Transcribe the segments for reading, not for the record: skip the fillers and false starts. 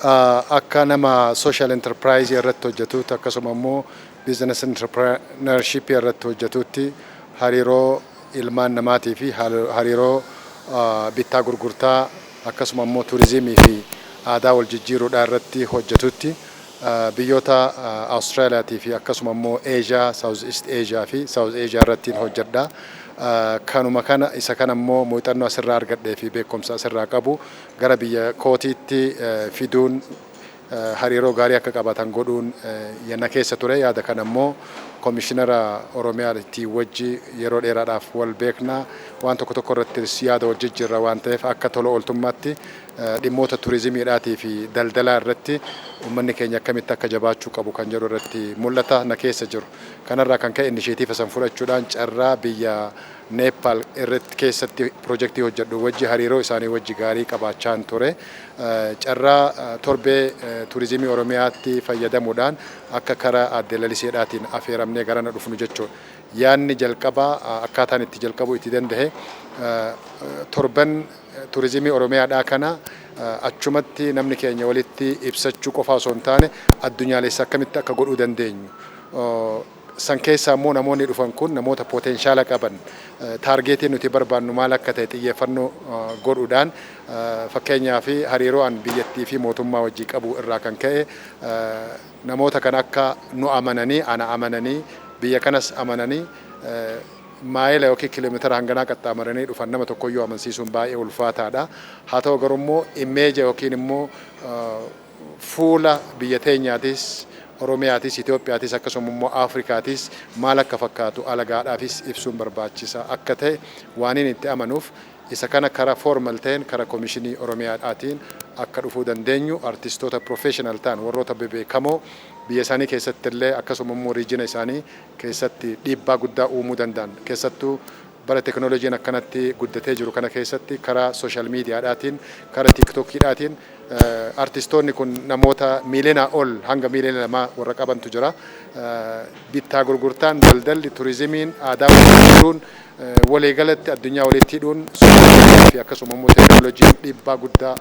akka nama social enterprise irratti hojjetuutti akkasuma immoo business entrepreneurship irratti hojjetuutti hariiroo ilmaan namaatii fi hariiroo bittaa gurgurtaa akkasuma immoo turizimii fi aadaa wal jijjiiruudhaa irratti hojjetuutti biyyoota Austraaliyaatii fi akkasuma immoo Asia, South East Asia fi South Asia irratti hojjedha. Kanuma kana isa kana immoo muuxannoo asirraa argadhee fi beekumsa asirraa qabu gara biyya kootiitti fiduun hariiroo gaarii akka qabaatan godhuun yana keessa ture. Yaada kana immoo Komishinara Oromiyaatti wajji yeroo dheeraadhaaf wal beekna waan tokko tokko irratti yaada wal jijjiirra waan ta'eef akka tola ooltummaatti dhimmoota turizimiidhaatii fi daldalaa irratti uummanni keenya akkamitti akka jabaachuu qabu kan jedhu irratti mul'ata na keessa jiru. Kanarraa kan ka'e inishiyetiiva san fudhachuudhaan carraa biyya Nepal irratti keessatti piroojeektii hojjedhu wajji hariiroo isaanii wajji gaarii qabaachaan ture. Carraa torbee turizimii Oromiyaatti fayyadamuudhaan akka karaa adde laliseedhaatiin affeeramnee garana dhufnu jechuudha. Yaanni jalqabaa akkaataan itti jalqabuu itti danda'e torban turizimii Oromiyaadhaa kana achumatti namni keenya walitti ibsachuu qofa osoo hin taane addunyaalessa akkamitti akka godhuu dandeenyu. San keessaa immoo namoonni dhufan kun namoota potenshaala qaban taargeetiin nuti barbaannu maal akka ta'e xiyyeeffannoo godhuudhaan fakkeenyaa fi hariiroo an biyyattii fi mootummaa wajjii qabu irraa kan ka'e namoota kan akka nu amananii ana amananii biyya kanas amananii maayila yookiin kiiloomeetira hanganaa qaxxaamaranii dhufan nama tokkoyyuu amansiisuun baay'ee ulfaataadha. Haa ta'u garuu immoo imeeja yookiin immoo fuula biyya teenyaatis Oromiyaatis Itoophiyaatis akkasuma immoo Afrikaatis maal akka fakkaatu alagaadhaafis ibsuun barbaachisa akka ta'e waaniin itti amanuuf isa kana karaa formal ta'een karaa Komishinii Oromiyaadhaatiin akka dhufuu dandeenyu artistoota professional ta'an warroota bebeekamoo biyya isaanii keessatti illee akkasuma immoo riijina isaanii keessatti dhiibbaa guddaa uumuu danda'an keessattuu bara teknooloojiin akkanatti guddatee jiru kana keessatti karaa sooshaal miidiyaadhaatiin karaa tiiktookidhaatiin artistoonni kun namoota miiliyoonaa ol hanga miiliyoona lamaa warra qabantu jira. Bittaa gurgurtaan daldalli turizimiin aadaa waliin waliigalatti addunyaa walitti hidhuun fi akkasuma immoo teknooloojiin dhiibbaa guddaa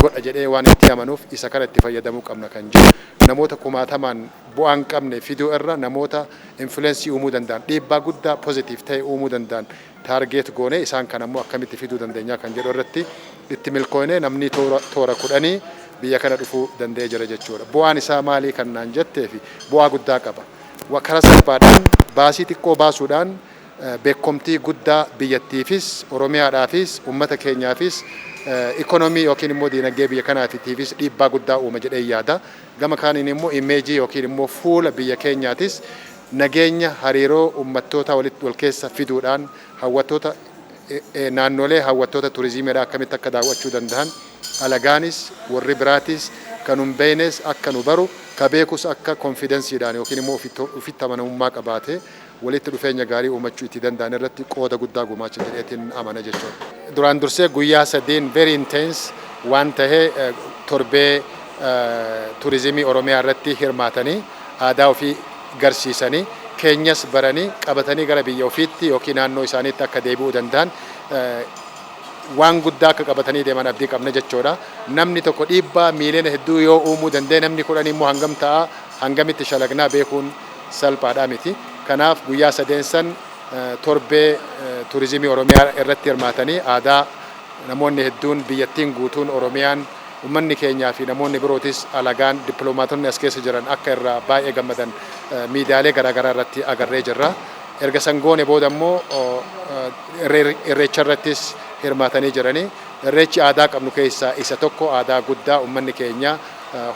godha jedhee waan itti amanuuf isa kana itti fayyadamuu qabna kan jiru. Namoota kumaatamaan bu'aan qabne fiduu irra namoota influensii uumuu danda'an dhiibbaa guddaa pozitiif ta'e uumuu danda'an taargeet goonee isaan kan ammoo akkamitti fiduu dandeenya kan jedhu irratti itti milkoonee namni toora 10 biyya kana dhufuu danda'ee jira jechuudha. Bu'aan isaa maalii kan naan jettee fi bu'aa guddaa qaba. Karaa salphaadhaan baasii xiqqoo baasuudhaan beekumtii guddaa biyyattiifis Oromiyaadhaafis uummata keenyaafis ikonomii yookiin immoo diinagdee biyya kanaatiifis dhiibbaa guddaa uuma jedhee yaada. Gama kaaniin immoo imeejii yookiin immoo fuula biyya keenyaatis nageenya hariiroo uummattoota walitti wal keessa fiduudhaan hawwattoota naannolee hawwattoota turizimiidhaa akkamitti akka daawwachuu danda'an alagaanis warri biraatis kan hin beeknes akka nu baru ka beekus akka konfidensiidhaan yookiin immoo ofitti amanamummaa qabaatee walitti dhufeenya gaarii uumachuu itti danda'an irratti qooda guddaa gumaacha jedheetiin amana jechuudha. Duraan dursee guyyaa 3 very intense waan tahee torbee turizimii Oromiyaa irratti hirmaatanii aadaa ofii garsiisanii keenyas baranii qabatanii gara biyya ofiitti yookiin naannoo isaaniitti akka deebi'uu danda'an waan guddaa akka qabatanii deeman abdii qabna jechuudha. Namni tokko dhiibbaa miiliyoona hedduu yoo uumuu danda'e namni 10 immoo hangam ta'a hangamitti shalagnaa beekuun salphaadhaa miti. Kanaaf guyyaa 3 san torbee turizimii Oromiyaa irratti hirmaatanii aadaa namoonni hedduun biyyattiin guutuun Oromiyaan uummanni keenyaa fi namoonni birootis alagaan dippiloomaatonni as keessa jiran akka irraa baay'ee gammadan miidiyaalee garaagaraa irratti agarree jirra. Erga sangoone booda immoo irreecha irrattis hirmaatanii jiranii. Irreechi aadaa qabnu keessaa isa tokko aadaa guddaa uummanni keenya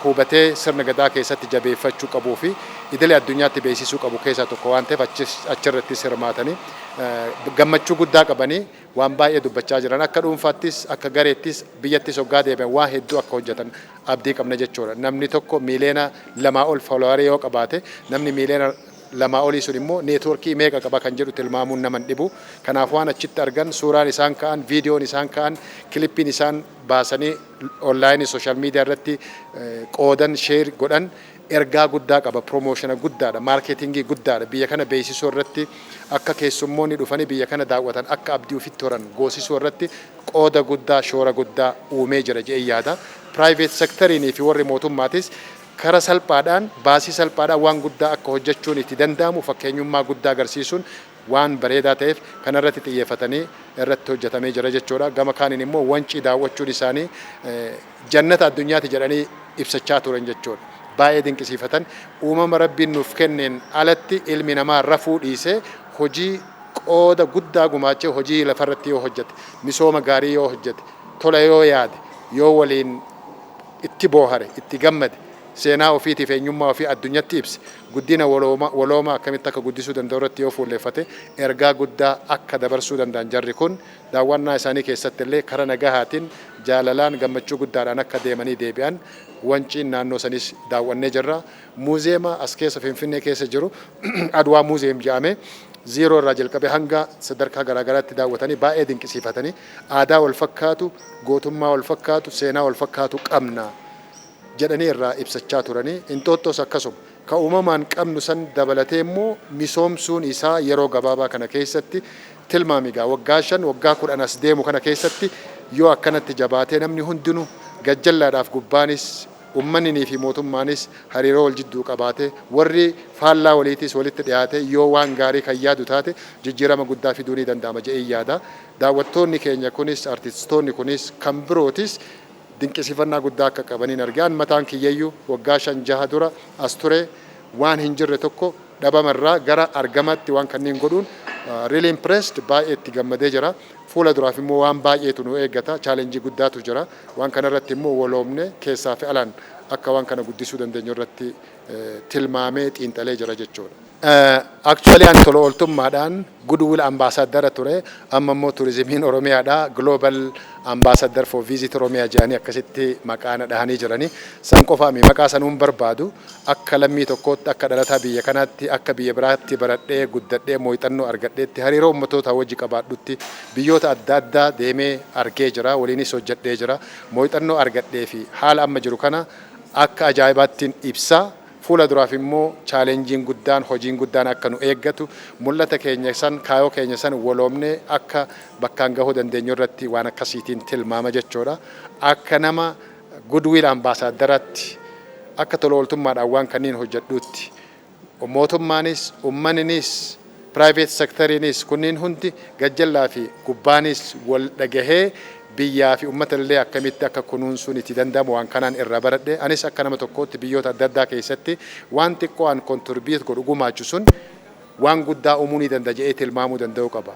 hubatee sirna gadaa keessatti jabeeffachuu qabuu fi idilee addunyaatti beeksisuu qabu keessaa tokko waan ta'eef achirrattis hirmaatanii gammachuu guddaa qabanii waan baay'ee dubbachaa jiran akka dhuunfaattis akka gareettis biyyattis hoggaa deebi'an waan hedduu akka hojjetan abdii qabna jechuudha. Namni tokko miiliyoona 2 ol foloowarii yoo qabaate namni miiliyoona lama olii sun immoo neetworkii meeqa qaba kan jedhu tilmaamuun naman dhibu. Kanaaf waan achitti argan suuraan isaan ka'an, viidiyoon isaan ka'an, kilippiin isaan baasanii onlaayinii sooshaal miidiyaa irratti qoodan sheer godhan ergaa guddaa qaba, promooshina guddaadha, maarkeetingii guddaadha. Biyya kana beeksisuu irratti akka keessummoonni dhufanii biyya kana daawwatan akka abdii ofitti horan goosisuu irratti qooda guddaa, shoora guddaa uumee jira jedhee yaada. Private sectoriinii fi warri mootummaatis kara salphaadhaan baasii salphaadhaan waan guddaa akka hojjechuun itti danda'amu fakkeenyummaa guddaa agarsiisuun waan bareedaa ta'eef kan irratti xiyyeeffatanii irratti hojjetamee jira jechuudha. Gama kaaniin immoo wancii daawwachuun isaanii jannata addunyaati jedhanii ibsachaa turan jechuudha. Baay'ee dinqisiifatan uumama rabbiin nuuf kenneen alatti ilmi namaa rafuu dhiisee hojii qooda guddaa gumaachee hojii lafarratti yoo hojjete, misooma gaarii yoo hojjete, tola yoo yaade, yoo waliin itti boohare, itti gammade, seenaa ofiitiif eenyummaa ofii addunyatti ibse, guddina waloomaa akkamitti akka guddisuu danda'u irratti yoo fuulleffate ergaa guddaa akka dabarsuu danda'an jarri kun daawwannaa isaanii keessatti illee kara nagahaatiin jaalalaan gammachuu guddaadhaan akka deemanii deebi'an wanciin naannoo sanis daawwannee jirra. Muuzeema as keessa Finfinnee keessa jiru Adwaa muuzeem jedhame ziiroo irraa jalqabee hanga sadarkaa garaagaraatti daawwatanii baay'ee dinqisiifatanii aadaa wal fakkaatu, gootummaa wal fakkaatu, seenaa wal fakkaatu qabna jedhanii irraa ibsachaa turanii. Inxooxxoos akkasuma ka uumamaan qabnu san dabalatee immoo misoomsuun isaa yeroo gabaabaa kana keessatti tilmaamigaa waggaa 5 waggaa 10 as deemu kana keessatti yoo akkanatti jabaatee namni hundinuu gajjallaadhaaf gubbaanis ummanni fi mootummaanis hariiroo wal jidduu qabaate warri faallaa waliitis walitti dhiyaate yoo waan gaarii kan yaadu taate jijjiirama guddaa fiduu ni danda'ama jedhee yaada. Daawwattoonni keenya kunis artistoonni kunis kan birootis dinqisiifannaa guddaa akka qabaniin argaan mataan kiyyayyuu waggaa 5-6 dura as ture waan hin jirre tokko dhabamarraa gara argamatti waan kanneen godhuun really impressed baay'ee itti gammadee jira. Fuula duraaf immoo waan baay'eetu nu eeggata, chaalenjii guddaatu jira. Waan kana irratti immoo waloomne keessaa fi alaan akka waan kana guddisuu dandeenyu irratti tilmaamee xiinxalee jira jechuudha. Actually an tola ooltummaadhaan goodwill ambassador ture amma immoo turizimiin Oromiyaadha global ambassador for visit Oromiyaa jedhanii akkasitti maqaana dhahanii jiranii san qofaami maqaa sanuun barbaadu akka lammii tokkootti akka dhalataa biyya kanaatti akka biyya biraatti baradhee guddadhee mooxannoo argadheetti hariiroo uummattoota wajji qabaadhutti biyyoota adda addaa deemee argee jira waliinis hojjedhee jira mooxannoo argadhee fi haala amma jiru kana akka ajaa'ibaattiin ibsaa. Fuula duraaf immoo chaalenjiin guddaan hojiin guddaan akka nu eeggatu mul'ata keenya san kaayoo keenya san waloomne akka bakkaan gahuu dandeenyu irratti waan akkasiitiin tilmaama jechuudha. Akka nama goodwill ambassadaraatti akka tola ooltummaadhaan waan kanneen hojjedhuutti mootummaanis ummaninis private sectoriinis kunniin hundi gajjallaa fi gubbaanis wal dhagahee biyyaa fi uummata illee akkamitti akka kunuunsuun itti danda'amu waan kanaan irraa baradhe anis akka nama tokkootti biyyoota adda addaa keessatti waan xiqqoo an kontribiut godhu gumaachu sun waan guddaa uumuu ni danda'a jedhee tilmaamuu danda'u qaba.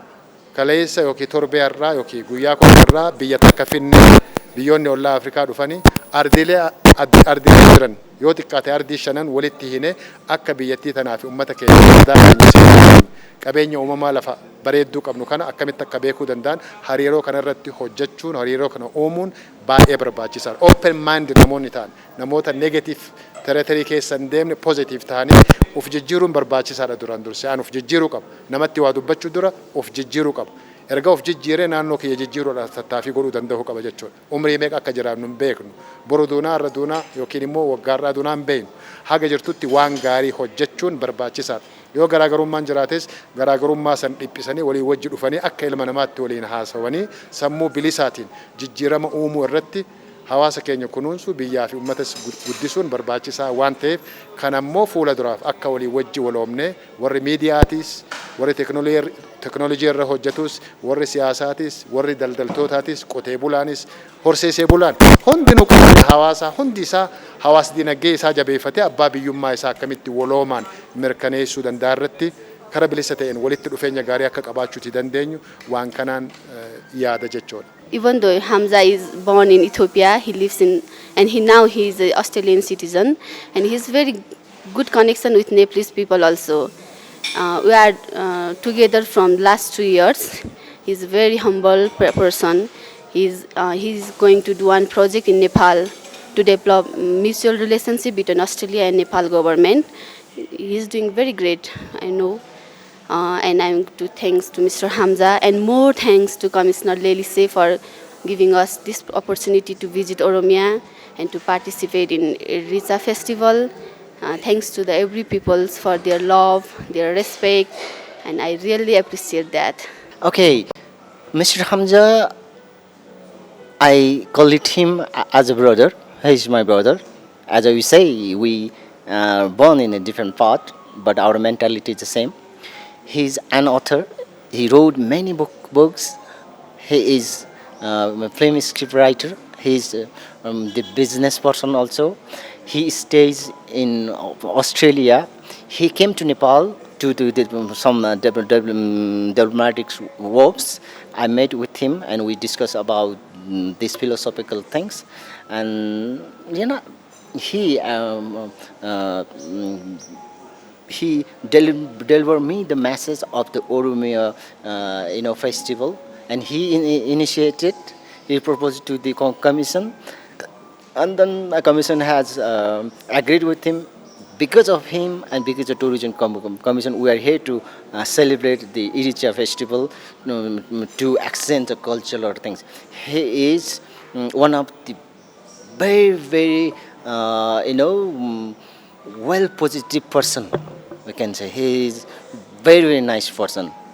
Kaleessa yookiin torbee irraa yookiin guyyaa irraa biyya takka Finnee biyyoonni ollaa Afrikaa dhufanii ardiilee jiran yoo xiqqaate ardii 5 walitti hine akka biyyattii tanaa fi uummata keenya qabeenya uumamaa lafa bareedduu qabnu kana akkamitti akka beekuu danda'an hariiroo kana irratti hojjechuun hariiroo kana uumuun baay'ee barbaachisaadha. Open mind namoonni ta'an namoota negative territory keessa hin deemne positive ta'anii of jijjiiruun barbaachisaadha. Duraan dursee aan of jijjiiruu qaba. Namatti waa dubbachuu dura of jijjiiruu qaba. Erga of jijjiiree naannoo kiyya jijjiiruudhaaf tattaaffii godhuu danda'uu qaba jechuudha. Umrii meeqa akka jiraannu hin beeknu. Boru duunaa irra duunaa yookiin immoo waggaa irraa duunaa hin beeknu. Haga jirtutti waan gaarii hojjechuun barbaachisaadha. Yoo garaagarummaan jiraates garaagarummaa san dhiphisanii walii wajji dhufanii akka ilma namaatti waliin haasawanii sammuu bilisaatiin jijjiirama uumuu irratti hawaasa keenya kunuunsu biyyaa fi uummatas guddisuun barbaachisaa waan ta'eef kan ammoo fuula duraaf akka walii wajji waloomne warri miidiyaatis warri teknoolojii irra hojjetus warri siyaasaatis warri daldaltootaatis qotee bulaanis horsiisee bulaan hundinuu hawaasa hundi isaa hawaas dinagdee isaa jabeeffatee abbaa biyyummaa isaa akkamitti waloomaan mirkaneessuu danda'a irratti kara bilisa ta'een walitti dhufeenya gaarii akka qabaachuuti dandeenyu waan kanaan yaada jechuudha. Even though Hamza is born in Ethiopia, he lives in, and he is an Australian citizen, and he has very good connection with Nepalese people also. We are together from last 2 years. He's a very humble person. He's going to do one project in Nepal to develop mutual relationship between Australia and Nepal government. He's doing very great, I know. And I'm to thanks to Mr. Hamza and more thanks to Commissioner Lelise for giving us this opportunity to visit Oromia and to participate in Richa festival. Thanks to the every peoples for their love, their respect, and I really appreciate that. Okay, Mr. Hamza, I call it him as a brother. He's my brother. As I say, we are born in a different path, but our mentality is the same. He's an author. He wrote many books. He is a film scriptwriter. He's the business person also. He stays in Australia. He came to Nepal to do some diplomatic works. I met with him and we discussed about these philosophical things, and you know, he he delivered me the message of the Oromia, festival, and he initiated. He proposed to the commission, and then the commission has agreed with him. Because of him and because of tourism commission, we are here to celebrate the Iricha festival, to exchange the cultural things. He is one of the very well positive person, we can say. He is very nice person.